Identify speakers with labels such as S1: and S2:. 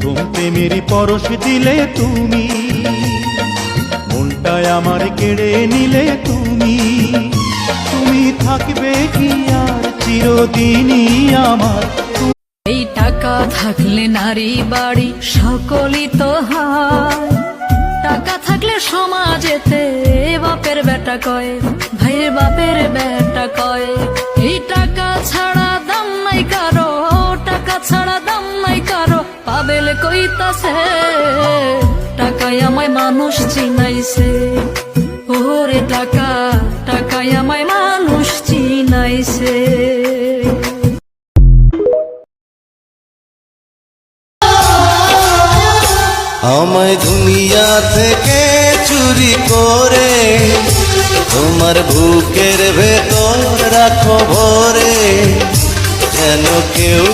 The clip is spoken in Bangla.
S1: প্রথম প্রেমের পরশ দিলে তুমি, মনটায় আমার কেড়ে নিলে তুমি। তুমি থাকবে কি আর চিরদিনই আমার।
S2: এই টাকা থাকলে নারী বাড়ি সকলই তো হয়, টাকা থাকলে সমাজেতে বাপের বেটা কয়, ভাইয়ের বাপের বেটা কয়। এই টাকা ছাড়া দাম নাই কারো, টাকা ছাড়া দাম নাই কারো। পাবেল কইতাছে টাকায় আমায় মানুষ চিনাইছে, ওরে টাকা টাকায় আমায় মানুষ চিনাইছে।
S3: আমায় দুনিয়া থেকে চুরি করে তোমার বুকের ভেতর রাখো ভরে, যেন কেউ